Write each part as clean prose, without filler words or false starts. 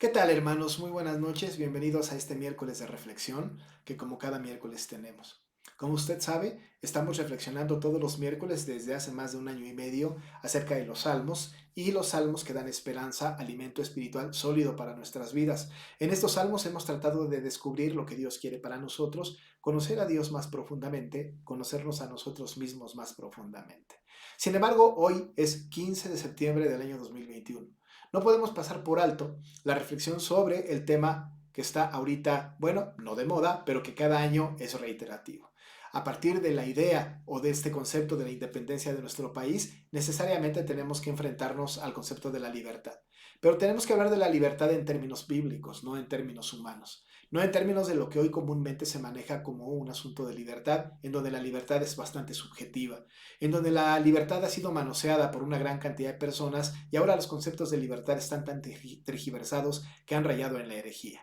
¿Qué tal, hermanos? Muy buenas noches. Bienvenidos a este miércoles de reflexión que como cada miércoles tenemos. Como usted sabe, estamos reflexionando todos los miércoles desde hace más de un año y medio acerca de los salmos y los salmos que dan esperanza, alimento espiritual sólido para nuestras vidas. En estos salmos hemos tratado de descubrir lo que Dios quiere para nosotros, conocer a Dios más profundamente, conocernos a nosotros mismos más profundamente. Sin embargo, hoy es 15 de septiembre del año 2021. No podemos pasar por alto la reflexión sobre el tema que está ahorita, bueno, no de moda, pero que cada año es reiterativo. A partir de la idea o de este concepto de la independencia de nuestro país, necesariamente tenemos que enfrentarnos al concepto de la libertad. Pero tenemos que hablar de la libertad en términos bíblicos, no en términos humanos. No en términos de lo que hoy comúnmente se maneja como un asunto de libertad, en donde la libertad es bastante subjetiva, en donde la libertad ha sido manoseada por una gran cantidad de personas y ahora los conceptos de libertad están tan tergiversados que han rayado en la herejía.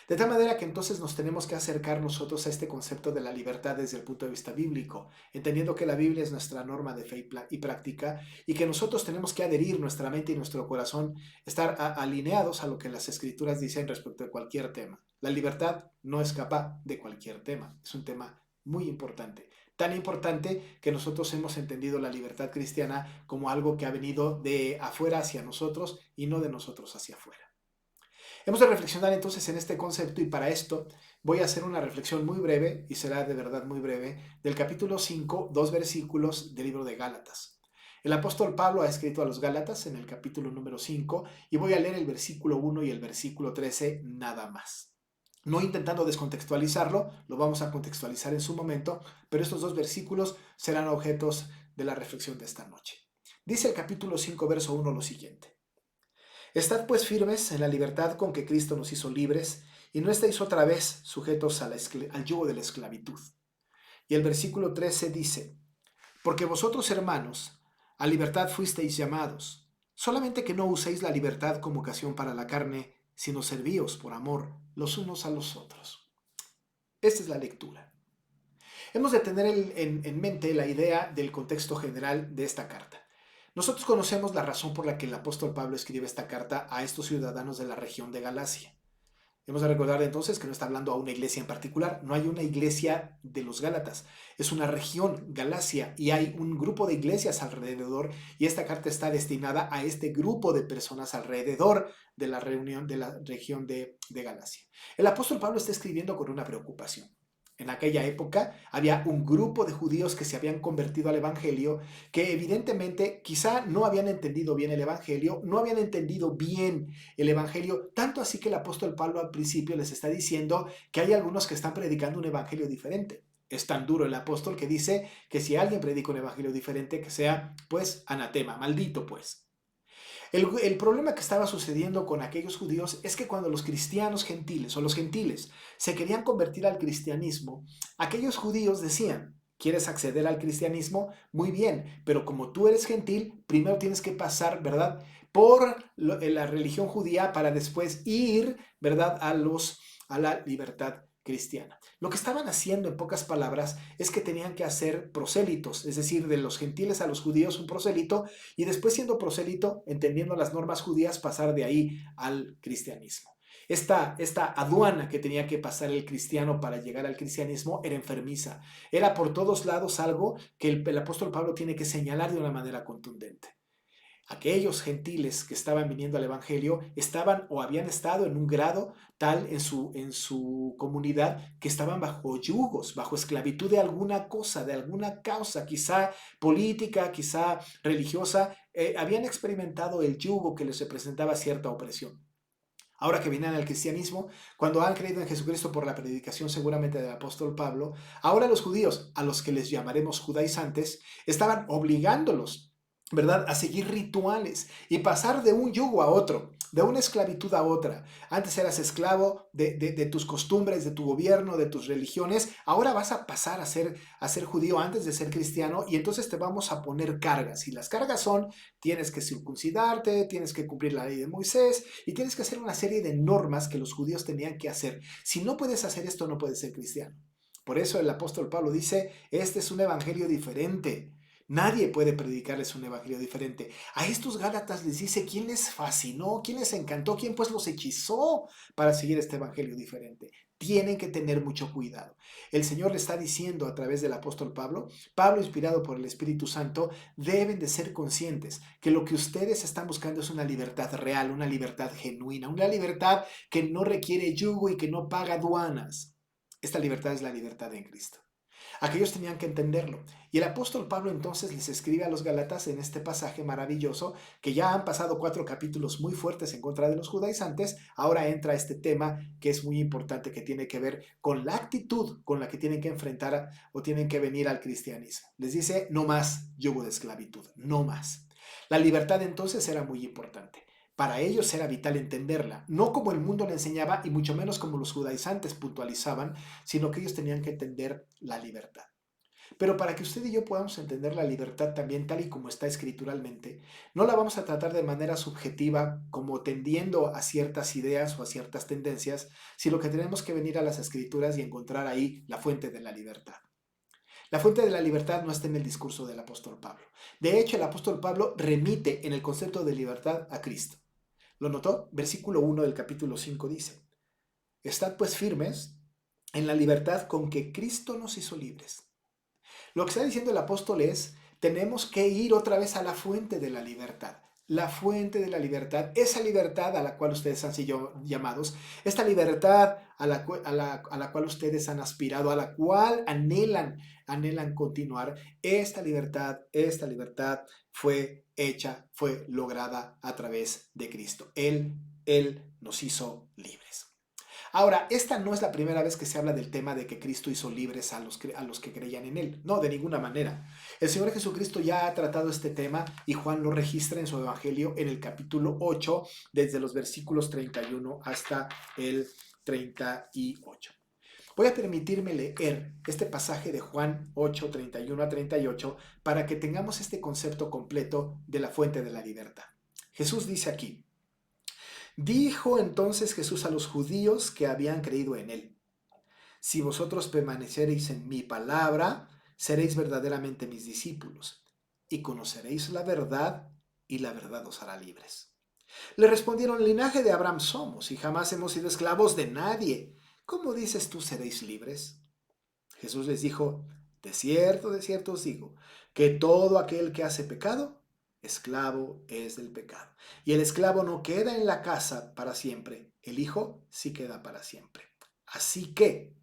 De tal manera que entonces nos tenemos que acercar nosotros a este concepto de la libertad desde el punto de vista bíblico, entendiendo que la Biblia es nuestra norma de fe y práctica y que nosotros tenemos que adherir nuestra mente y nuestro corazón, estar alineados a lo que las escrituras dicen respecto de cualquier tema. La libertad no escapa de cualquier tema, es un tema muy importante. Tan importante que nosotros hemos entendido la libertad cristiana como algo que ha venido de afuera hacia nosotros y no de nosotros hacia afuera. Hemos de reflexionar entonces en este concepto y para esto voy a hacer una reflexión muy breve, y será de verdad muy breve, del capítulo 5, dos versículos del libro de Gálatas. El apóstol Pablo ha escrito a los Gálatas en el capítulo número 5 y voy a leer el versículo 1 y el versículo 13 nada más. No intentando descontextualizarlo, lo vamos a contextualizar en su momento, pero estos dos versículos serán objetos de la reflexión de esta noche. Dice el capítulo 5, verso 1 lo siguiente. Estad pues firmes en la libertad con que Cristo nos hizo libres, y no estéis otra vez sujetos al yugo de la esclavitud. Y el versículo 13 dice, porque vosotros, hermanos, a libertad fuisteis llamados, solamente que no uséis la libertad como ocasión para la carne, sino servíos por amor los unos a los otros. Esta es la lectura. Hemos de tener en mente la idea del contexto general de esta carta. Nosotros conocemos la razón por la que el apóstol Pablo escribe esta carta a estos ciudadanos de la región de Galacia. Hemos de recordar entonces que no está hablando a una iglesia en particular, no hay una iglesia de los Gálatas, es una región, Galacia, y hay un grupo de iglesias alrededor, y esta carta está destinada a este grupo de personas alrededor de la reunión de la región de Galacia. El apóstol Pablo está escribiendo con una preocupación. En aquella época había un grupo de judíos que se habían convertido al Evangelio, que evidentemente quizá no habían entendido bien el Evangelio, no habían entendido bien el Evangelio, tanto así que el apóstol Pablo al principio les está diciendo que hay algunos que están predicando un Evangelio diferente. Es tan duro el apóstol que dice que si alguien predica un Evangelio diferente, que sea pues anatema, maldito pues. El problema que estaba sucediendo con aquellos judíos es que cuando los cristianos gentiles o los gentiles se querían convertir al cristianismo, aquellos judíos decían, ¿quieres acceder al cristianismo? Muy bien, pero como tú eres gentil, primero tienes que pasar, ¿verdad? Por la religión judía para después ir, ¿verdad? A la libertad cristiana. Lo que estaban haciendo, en pocas palabras, es que tenían que hacer prosélitos, es decir, de los gentiles a los judíos un prosélito, y después siendo prosélito, entendiendo las normas judías, pasar de ahí al cristianismo. Esta aduana que tenía que pasar el cristiano para llegar al cristianismo era enfermiza. Era por todos lados algo que el apóstol Pablo tiene que señalar de una manera contundente. Aquellos gentiles que estaban viniendo al Evangelio estaban o habían estado en un grado tal en su comunidad que estaban bajo yugos, bajo esclavitud de alguna cosa, de alguna causa, quizá política, quizá religiosa, habían experimentado el yugo que les representaba cierta opresión. Ahora que vienen al cristianismo, cuando han creído en Jesucristo por la predicación seguramente del apóstol Pablo, ahora los judíos, a los que les llamaremos judaizantes, estaban obligándolos, ¿verdad?, a seguir rituales y pasar de un yugo a otro, de una esclavitud a otra. Antes eras esclavo de tus costumbres, de tu gobierno, de tus religiones. Ahora vas a pasar a ser judío antes de ser cristiano y entonces te vamos a poner cargas. Y las cargas son, tienes que circuncidarte, tienes que cumplir la ley de Moisés y tienes que hacer una serie de normas que los judíos tenían que hacer. Si no puedes hacer esto, no puedes ser cristiano. Por eso el apóstol Pablo dice, este es un evangelio diferente. Nadie puede predicarles un evangelio diferente. A estos Gálatas les dice quién les fascinó, quién les encantó, quién pues los hechizó para seguir este evangelio diferente. Tienen que tener mucho cuidado. El Señor le está diciendo a través del apóstol Pablo, Pablo inspirado por el Espíritu Santo, deben de ser conscientes que lo que ustedes están buscando es una libertad real, una libertad genuina, una libertad que no requiere yugo y que no paga aduanas. Esta libertad es la libertad en Cristo. Aquellos tenían que entenderlo. Y el apóstol Pablo entonces les escribe a los Gálatas en este pasaje maravilloso, que ya han pasado 4 capítulos muy fuertes en contra de los judaizantes. Ahora entra este tema que es muy importante, que tiene que ver con la actitud con la que tienen que enfrentar o tienen que venir al cristianismo. Les dice, no más yugo de esclavitud, no más. La libertad entonces era muy importante. Para ellos era vital entenderla, no como el mundo le enseñaba y mucho menos como los judaizantes puntualizaban, sino que ellos tenían que entender la libertad. Pero para que usted y yo podamos entender la libertad también tal y como está escrituralmente, no la vamos a tratar de manera subjetiva como tendiendo a ciertas ideas o a ciertas tendencias, sino que tenemos que venir a las escrituras y encontrar ahí la fuente de la libertad. La fuente de la libertad no está en el discurso del apóstol Pablo. De hecho, el apóstol Pablo remite en el concepto de libertad a Cristo. ¿Lo notó? Versículo 1 del capítulo 5 dice, estad pues firmes en la libertad con que Cristo nos hizo libres. Lo que está diciendo el apóstol es, tenemos que ir otra vez a la fuente de la libertad. La fuente de la libertad, esa libertad a la cual ustedes han sido llamados, esta libertad a la cual ustedes han aspirado, a la cual anhelan continuar, esta libertad fue hecha, fue lograda a través de Cristo. Él nos hizo libres. Ahora, esta no es la primera vez que se habla del tema de que Cristo hizo libres a los que creían en Él. No, de ninguna manera. El Señor Jesucristo ya ha tratado este tema y Juan lo registra en su Evangelio en el capítulo 8, desde los versículos 31 hasta el 38. Voy a permitirme leer este pasaje de Juan 8, 31 a 38 para que tengamos este concepto completo de la fuente de la libertad. Jesús dice aquí, dijo entonces Jesús a los judíos que habían creído en él, si vosotros permaneceréis en mi palabra, seréis verdaderamente mis discípulos, y conoceréis la verdad, y la verdad os hará libres. Le respondieron, linaje de Abraham somos, y jamás hemos sido esclavos de nadie. ¿Cómo dices tú seréis libres? Jesús les dijo, de cierto os digo, que todo aquel que hace pecado, esclavo es del pecado. Y el esclavo no queda en la casa para siempre, el Hijo sí queda para siempre. Así que,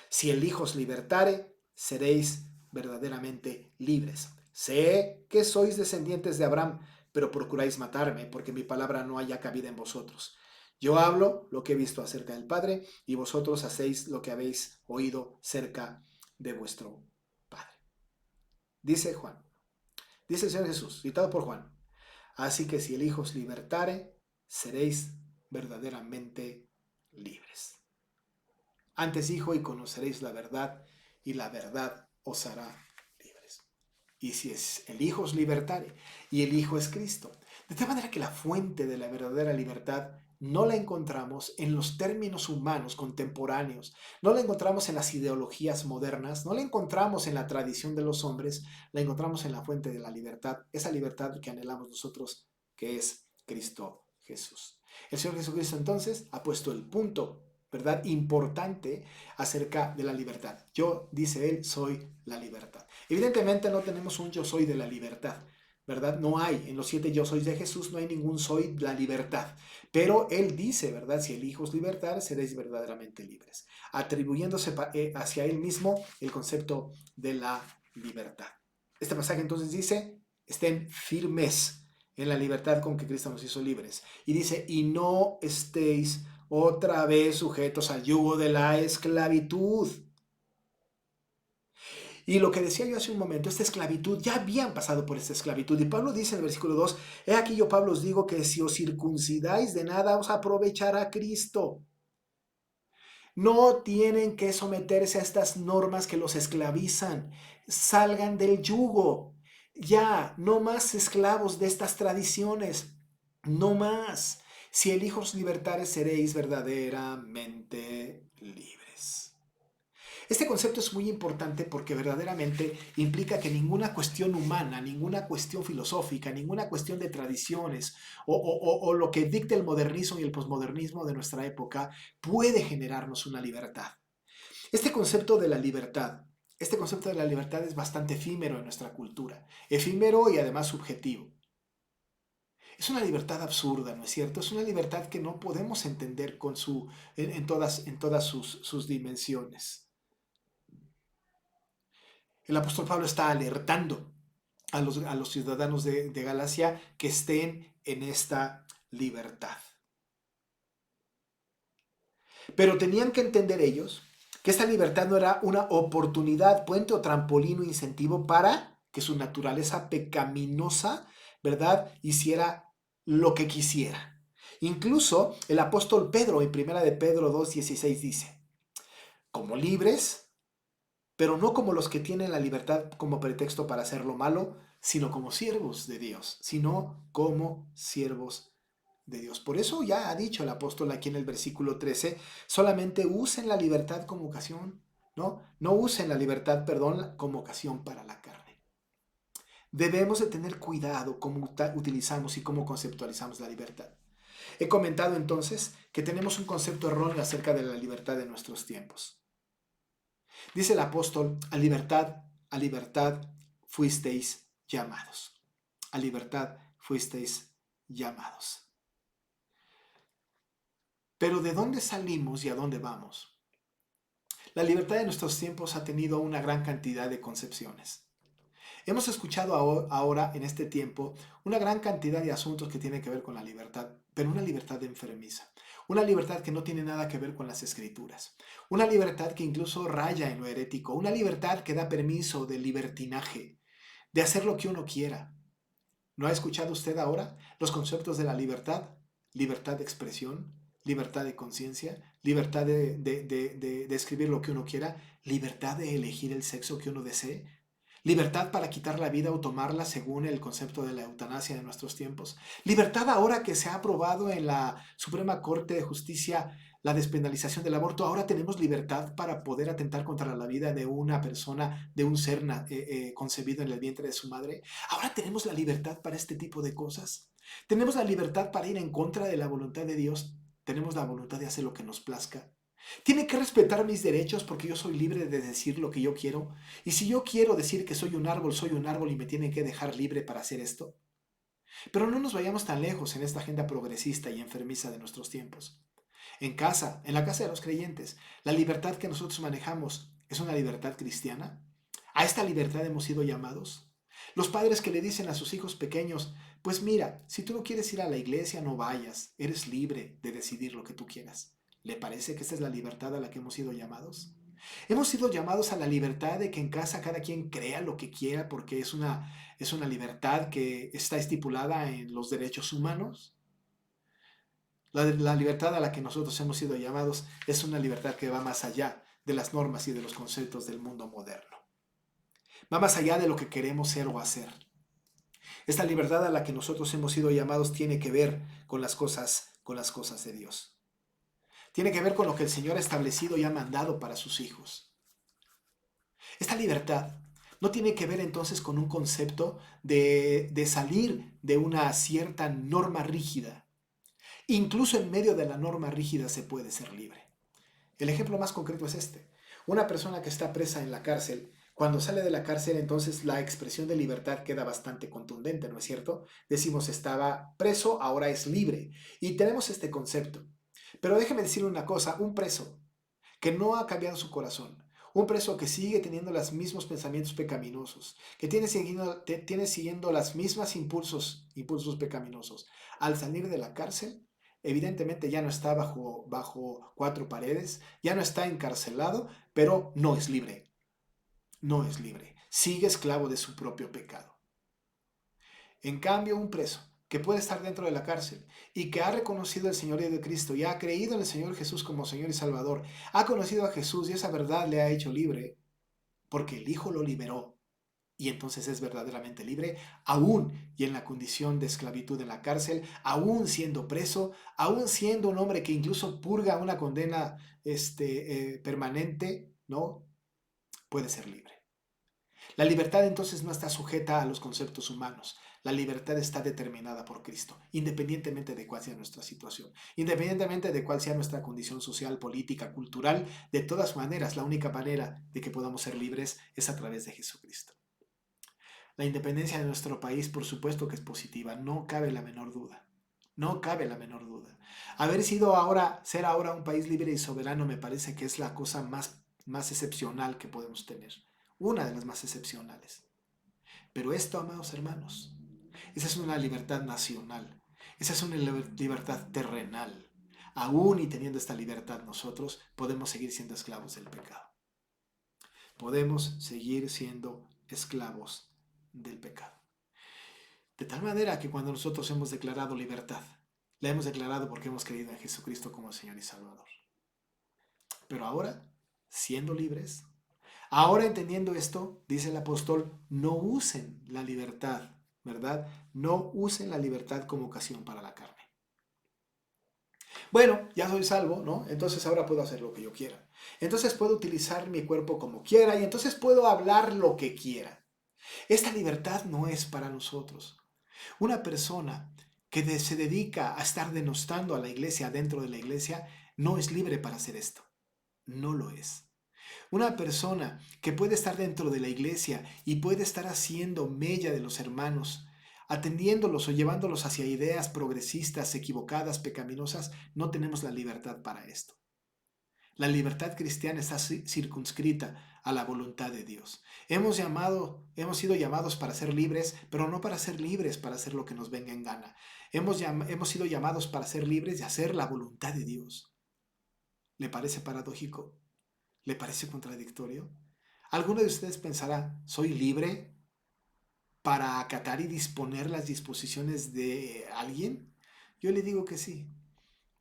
si el Hijo os libertare, seréis verdaderamente libres. Sé que sois descendientes de Abraham, pero procuráis matarme, porque mi palabra no haya cabida en vosotros. Yo hablo lo que he visto acerca del Padre, y vosotros hacéis lo que habéis oído cerca de vuestro Padre. Dice Juan, dice el Señor Jesús, citado por Juan. Así que si el Hijo os libertare, seréis verdaderamente libres. Antes dijo, y conoceréis la verdad, y la verdad os hará libres. Y si es el Hijo os libertare, y el Hijo es Cristo. De tal manera que la fuente de la verdadera libertad no la encontramos en los términos humanos contemporáneos, no la encontramos en las ideologías modernas, no la encontramos en la tradición de los hombres, la encontramos en la fuente de la libertad, esa libertad que anhelamos nosotros, que es Cristo Jesús. El Señor Jesucristo entonces ha puesto el punto, ¿verdad?, importante acerca de la libertad. Yo, dice él, soy la libertad. Evidentemente no tenemos un yo soy de la libertad, ¿verdad? No hay, en los 7 yo soy de Jesús no hay ningún soy de la libertad. Pero él dice, ¿verdad? Si el Hijo os libertar, seréis verdaderamente libres. Atribuyéndose hacia él mismo el concepto de la libertad. Este pasaje entonces dice, estén firmes en la libertad con que Cristo nos hizo libres. Y dice, y no estéis otra vez sujetos al yugo de la esclavitud. Y lo que decía yo hace un momento, esta esclavitud, ya habían pasado por esta esclavitud. Y Pablo dice en el versículo 2, he aquí yo, Pablo, os digo que si os circuncidáis de nada os aprovechará Cristo. No tienen que someterse a estas normas que los esclavizan. Salgan del yugo. Ya, no más esclavos de estas tradiciones. No más. Si el Hijo os libertare, seréis verdaderamente libres. Este concepto es muy importante porque verdaderamente implica que ninguna cuestión humana, ninguna cuestión filosófica, ninguna cuestión de tradiciones o lo que dicta el modernismo y el posmodernismo de nuestra época puede generarnos una libertad. Este concepto de la libertad, este concepto de la libertad es bastante efímero en nuestra cultura, efímero y además subjetivo. Es una libertad absurda, ¿no es cierto? Es una libertad que no podemos entender en todas sus dimensiones. El apóstol Pablo está alertando a los ciudadanos de Galacia que estén en esta libertad. Pero tenían que entender ellos que esta libertad no era una oportunidad, puente o trampolín o incentivo para que su naturaleza pecaminosa, ¿verdad?, hiciera lo que quisiera. Incluso el apóstol Pedro en 1 de Pedro 2:16 dice, como libres, pero no como los que tienen la libertad como pretexto para hacer lo malo, sino como siervos de Dios, sino como siervos de Dios. Por eso ya ha dicho el apóstol aquí en el versículo 13, solamente usen la libertad como ocasión, ¿no? No usen la libertad, perdón, como ocasión para la carne. Debemos de tener cuidado cómo utilizamos y cómo conceptualizamos la libertad. He comentado entonces que tenemos un concepto erróneo acerca de la libertad de nuestros tiempos. Dice el apóstol, a libertad fuisteis llamados. A libertad fuisteis llamados. Pero ¿de dónde salimos y a dónde vamos? La libertad de nuestros tiempos ha tenido una gran cantidad de concepciones. Hemos escuchado ahora, en este tiempo, una gran cantidad de asuntos que tienen que ver con la libertad, pero una libertad enfermiza. Una libertad que no tiene nada que ver con las escrituras. Una libertad que incluso raya en lo herético. Una libertad que da permiso de libertinaje, de hacer lo que uno quiera. ¿No ha escuchado usted ahora los conceptos de la libertad? Libertad de expresión, libertad de conciencia, libertad de escribir lo que uno quiera, libertad de elegir el sexo que uno desee, libertad para quitar la vida o tomarla según el concepto de la eutanasia de nuestros tiempos, libertad ahora que se ha aprobado en la Suprema Corte de Justicia la despenalización del aborto, ahora tenemos libertad para poder atentar contra la vida de una persona, de un ser concebido en el vientre de su madre. Ahora tenemos la libertad para este tipo de cosas. Tenemos la libertad para ir en contra de la voluntad de Dios. Tenemos la voluntad de hacer lo que nos plazca. Tiene que respetar mis derechos porque yo soy libre de decir lo que yo quiero. Y si yo quiero decir que soy un árbol y me tienen que dejar libre para hacer esto. Pero no nos vayamos tan lejos en esta agenda progresista y enfermiza de nuestros tiempos. En casa, en la casa de los creyentes, la libertad que nosotros manejamos es una libertad cristiana. ¿A esta libertad hemos sido llamados? Los padres que le dicen a sus hijos pequeños, pues mira, si tú no quieres ir a la iglesia, no vayas, eres libre de decidir lo que tú quieras. ¿Le parece que esta es la libertad a la que hemos sido llamados? Hemos sido llamados a la libertad de que en casa cada quien crea lo que quiera porque es una libertad que está estipulada en los derechos humanos. La libertad a la que nosotros hemos sido llamados es una libertad que va más allá de las normas y de los conceptos del mundo moderno. Va más allá de lo que queremos ser o hacer. Esta libertad a la que nosotros hemos sido llamados tiene que ver con las cosas de Dios. Tiene que ver con lo que el Señor ha establecido y ha mandado para sus hijos. Esta libertad no tiene que ver entonces con un concepto de salir de una cierta norma rígida. Incluso en medio de la norma rígida se puede ser libre. El ejemplo más concreto es este. Una persona que está presa en la cárcel, cuando sale de la cárcel, entonces la expresión de libertad queda bastante contundente, ¿no es cierto? Decimos, estaba preso, ahora es libre. Y tenemos este concepto. Pero déjeme decirle una cosa, un preso que no ha cambiado su corazón, un preso que sigue teniendo los mismos pensamientos pecaminosos, que tiene siguiendo los mismos impulsos pecaminosos, al salir de la cárcel, evidentemente ya no está bajo cuatro paredes, ya no está encarcelado, pero no es libre. No es libre. Sigue esclavo de su propio pecado. En cambio, un preso que puede estar dentro de la cárcel y que ha reconocido el señorío de Cristo y ha creído en el Señor Jesús como Señor y Salvador, ha conocido a Jesús y esa verdad le ha hecho libre porque el Hijo lo liberó y entonces es verdaderamente libre, aún y en la condición de esclavitud en la cárcel, aún siendo preso, aún siendo un hombre que incluso purga una condena permanente, ¿no? puede ser libre. La libertad entonces no está sujeta a los conceptos humanos. La libertad está determinada por Cristo, independientemente de cuál sea nuestra situación, independientemente de cuál sea nuestra condición social, política, cultural. De todas maneras, la única manera de que podamos ser libres es a través de Jesucristo. La independencia de nuestro país, por supuesto que es positiva, no cabe la menor duda. No cabe la menor duda. Ser ahora un país libre y soberano me parece que es la cosa más excepcional que podemos tener. Una de las más excepcionales. Pero esto, amados hermanos, esa es una libertad nacional. Esa es una libertad terrenal. Aún y teniendo esta libertad nosotros podemos seguir siendo esclavos del pecado. Podemos seguir siendo esclavos del pecado. De tal manera que cuando nosotros hemos declarado libertad, la hemos declarado porque hemos creído en Jesucristo como Señor y Salvador. Pero ahora, siendo libres, ahora entendiendo esto, dice el apóstol, no usen la libertad, ¿verdad? No usen la libertad como ocasión para la carne. Bueno, ya soy salvo, ¿no? Entonces ahora puedo hacer lo que yo quiera. Entonces puedo utilizar mi cuerpo como quiera y entonces puedo hablar lo que quiera. Esta libertad no es para nosotros. Una persona que se dedica a estar denostando a la iglesia dentro de la iglesia no es libre para hacer esto. No lo es. Una persona que puede estar dentro de la iglesia y puede estar haciendo mella de los hermanos, atendiéndolos o llevándolos hacia ideas progresistas, equivocadas, pecaminosas, no tenemos la libertad para esto. La libertad cristiana está circunscrita a la voluntad de Dios. Hemos sido llamados para ser libres, pero no para ser libres para hacer lo que nos venga en gana. Hemos sido llamados para ser libres y hacer la voluntad de Dios. ¿Le parece paradójico? ¿Le parece contradictorio? ¿Alguno de ustedes pensará, soy libre para acatar y disponer las disposiciones de alguien? Yo le digo que sí.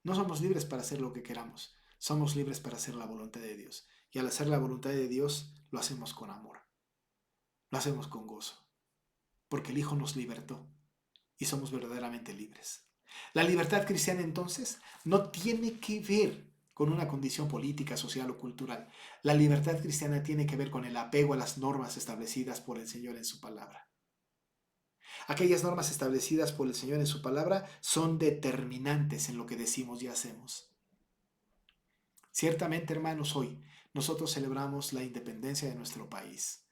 No somos libres para hacer lo que queramos. Somos libres para hacer la voluntad de Dios. Y al hacer la voluntad de Dios, lo hacemos con amor. Lo hacemos con gozo. Porque el Hijo nos libertó y somos verdaderamente libres. La libertad cristiana entonces no tiene que ver con una condición política, social o cultural. La libertad cristiana tiene que ver con el apego a las normas establecidas por el Señor en su palabra. Aquellas normas establecidas por el Señor en su palabra son determinantes en lo que decimos y hacemos. Ciertamente, hermanos, hoy nosotros celebramos la independencia de nuestro país.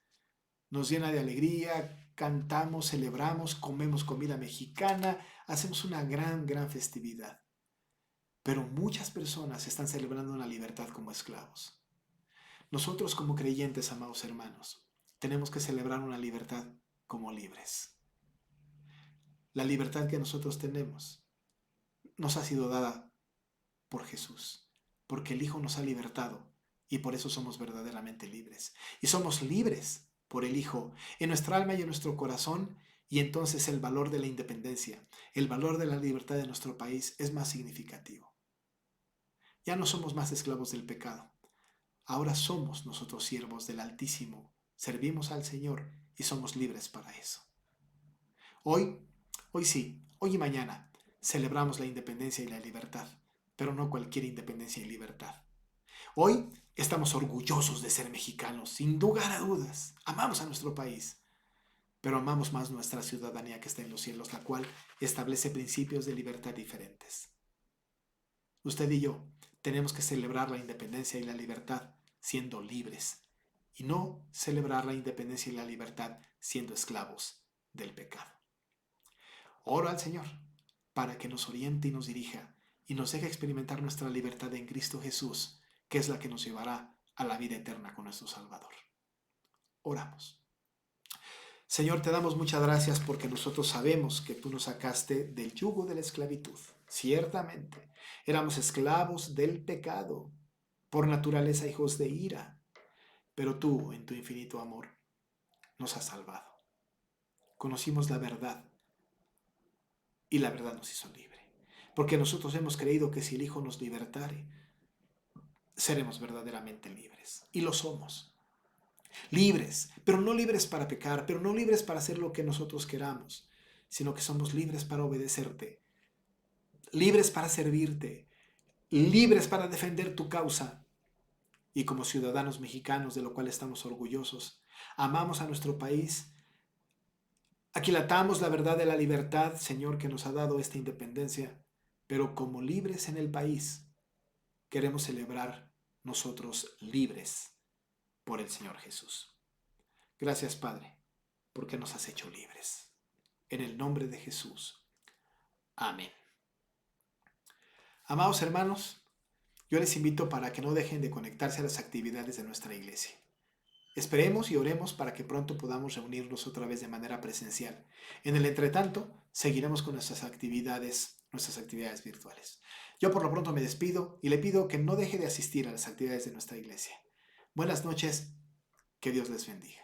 Nos llena de alegría, cantamos, celebramos, comemos comida mexicana, hacemos una gran festividad. Pero muchas personas están celebrando la libertad como esclavos. Nosotros como creyentes, amados hermanos, tenemos que celebrar una libertad como libres. La libertad que nosotros tenemos nos ha sido dada por Jesús, porque el Hijo nos ha libertado y por eso somos verdaderamente libres. Y somos libres por el Hijo en nuestra alma y en nuestro corazón, y entonces el valor de la independencia, el valor de la libertad de nuestro país es más significativo. Ya no somos más esclavos del pecado. Ahora somos nosotros siervos del Altísimo, servimos al Señor y somos libres para eso. Hoy sí, hoy y mañana celebramos la independencia y la libertad, pero no cualquier independencia y libertad. Hoy estamos orgullosos de ser mexicanos, sin lugar a dudas. Amamos a nuestro país, pero amamos más nuestra ciudadanía que está en los cielos, la cual establece principios de libertad diferentes. Usted y yo tenemos que celebrar la independencia y la libertad siendo libres y no celebrar la independencia y la libertad siendo esclavos del pecado. Oro al Señor para que nos oriente y nos dirija y nos deje experimentar nuestra libertad en Cristo Jesús, que es la que nos llevará a la vida eterna con nuestro Salvador. Oramos. Señor, te damos muchas gracias porque nosotros sabemos que tú nos sacaste del yugo de la esclavitud. Ciertamente, éramos esclavos del pecado, por naturaleza hijos de ira, pero tú, en tu infinito amor, nos has salvado. Conocimos la verdad y la verdad nos hizo libre, porque nosotros hemos creído que si el Hijo nos libertare, seremos verdaderamente libres, y lo somos. Libres, pero no libres para pecar, pero no libres para hacer lo que nosotros queramos, sino que somos libres para obedecerte, libres para servirte, libres para defender tu causa y como ciudadanos mexicanos, de lo cual estamos orgullosos. Amamos a nuestro país. Aquilatamos la verdad de la libertad, Señor, que nos ha dado esta independencia, pero como libres en el país, queremos celebrar nosotros libres por el Señor Jesús. Gracias, Padre, porque nos has hecho libres. En el nombre de Jesús. Amén. Amados hermanos, yo les invito para que no dejen de conectarse a las actividades de nuestra iglesia. Esperemos y oremos para que pronto podamos reunirnos otra vez de manera presencial. En el entretanto, seguiremos con nuestras actividades virtuales. Yo por lo pronto me despido y le pido que no deje de asistir a las actividades de nuestra iglesia. Buenas noches, que Dios les bendiga.